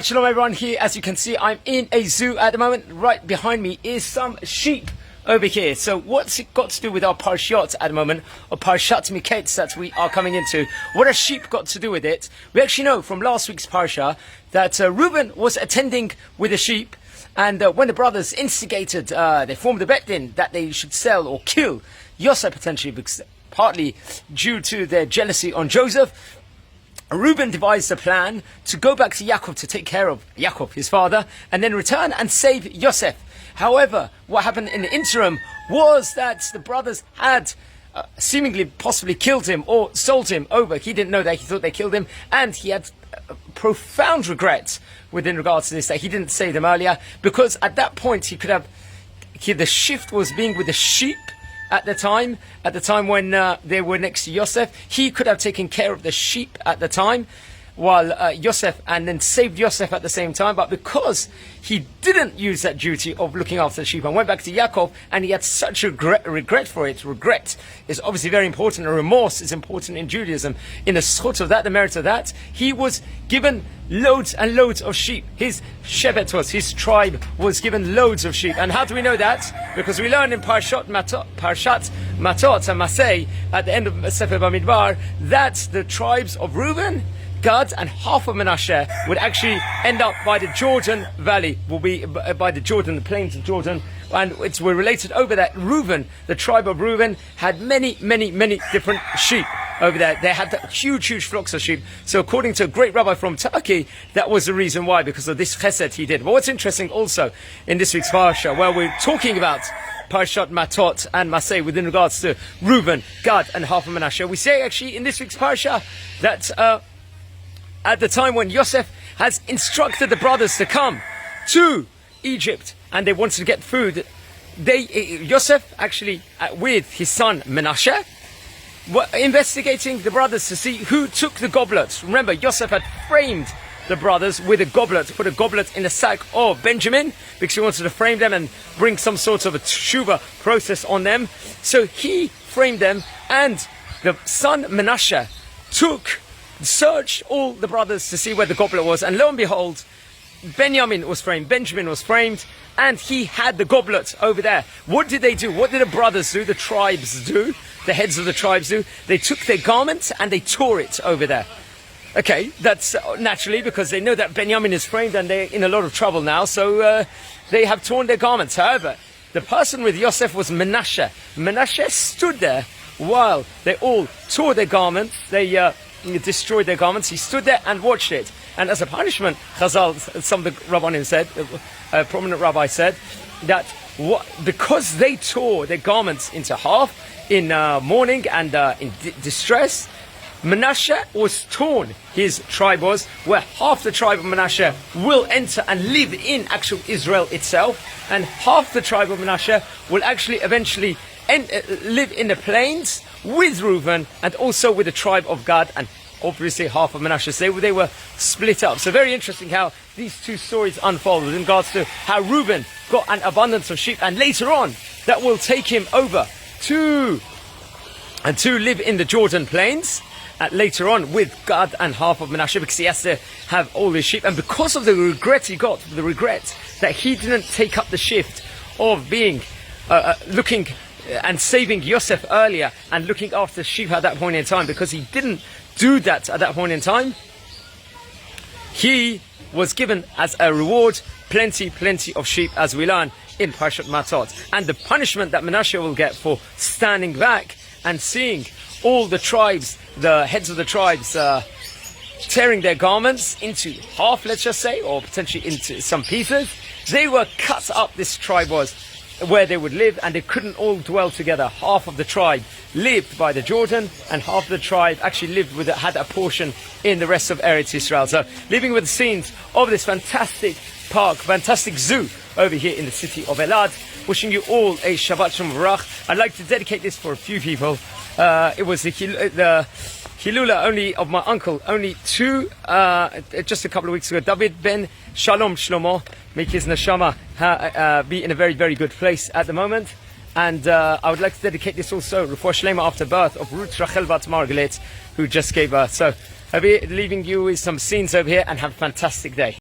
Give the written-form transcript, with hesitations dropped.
Shalom everyone, here as you can see I'm in a zoo at the moment. Right behind me is some sheep over here. So what's it got to do with our Parshat at the moment, or Parshat Mikeitz that we are coming into? What has sheep got to do with it? We actually know from last week's Parsha that Reuven was attending with the sheep, and when the brothers instigated, they formed a bet then that they should sell or kill Yosef potentially, because partly due to their jealousy on Joseph. Reuven devised a plan to go back to Yaakov to take care of Yaakov, his father, and then return and save Yosef. However, what happened in the interim was that the brothers had seemingly possibly killed him or sold him over. He didn't know that. He thought they killed him, and he had profound regrets within regards to this, that he didn't save them earlier, because at that point the shift was being with the sheep. At the time when they were next to Yosef, he could have taken care of the sheep at the time, while Yosef, and then saved Yosef at the same time. But because he didn't use that duty of looking after the sheep and went back to Yaakov, and he had such a regret for it. Regret is obviously very important, and remorse is important in Judaism. In the schut of that, the merit of that, he was given loads and loads of sheep. His his tribe was given loads of sheep. And how do we know that? Because we learn in Parshat Matot and Masei at the end of Sefer Bamidbar that the tribes of Reuven, Gad, and half of Manasseh would actually end up by the Jordan Valley, will be by the Jordan, the plains of Jordan. And we're related over that Reuven, the tribe of Reuven, had many different sheep over there. They had huge flocks of sheep. So according to a great rabbi from Turkey, that was the reason why, because of this chesed he did. But what's interesting also in this week's parsha, where we're talking about Parshat Matot and Masei within regards to Reuven, Gad, and half of Manasseh, we say actually in this week's parsha that at the time when Yosef has instructed the brothers to come to Egypt and they wanted to get food, Yosef actually with his son Manasseh were investigating the brothers to see who took the goblet. Remember, Yosef had framed the brothers with a goblet, put a goblet in the sack of Benjamin, because he wanted to frame them and bring some sort of a teshuva process on them. So he framed them, and the son Manasseh searched all the brothers to see where the goblet was, and lo and behold, Benjamin was framed, and he had the goblet over there. What did they do? What did the brothers do? The tribes do? The heads of the tribes do? They took their garment and they tore it over there. Okay, that's naturally because they know that Benyamin is framed and they're in a lot of trouble now, so they have torn their garments. However, the person with Yosef was Manasseh. Manasseh stood there while they all tore their garments. They destroyed their garments. He stood there and watched it. And as a punishment, Chazal, some of the Rabbanim said, a prominent rabbi said, that because they tore their garments into half in mourning and in distress, Manasseh was torn, his tribe was, where half the tribe of Manasseh will enter and live in actual Israel itself, and half the tribe of Manasseh will actually eventually live in the plains with Reuven and also with the tribe of Gad, and obviously half of Manasseh. So they were split up. So very interesting how these two stories unfolded in regards to how Reuven got an abundance of sheep, and later on that will take him over to live in the Jordan plains. Later on with Gad and half of Manasseh, because he has to have all his sheep, and because of the regret he got, the regret that he didn't take up the shift of being looking and saving Yosef earlier and looking after the sheep at that point in time, because he didn't do that at that point in time, he was given as a reward plenty of sheep, as we learn in Parshat Matot. And the punishment that Manasseh will get for standing back and seeing all the tribes, the heads of the tribes, tearing their garments into half, let's just say, or potentially into some pieces. They were cut up, this tribe was, where they would live, and they couldn't all dwell together. Half of the tribe lived by the Jordan, and half of the tribe actually had a portion in the rest of Eretz Yisrael. So, living with the scenes of this fantastic park, fantastic zoo over here in the city of Elad. Wishing you all a Shabbat Shalom V'rach. I'd like to dedicate this for a few people. It was the Hilula only of my uncle, only two, just a couple of weeks ago. David ben Shalom Shlomo, make his neshama be in a very good place at the moment. And I would like to dedicate this also, Refuah Shlema after birth, of Ruth Rachel Bat Margaret, who just gave birth. So I'll be leaving you with some scenes over here, and have a fantastic day.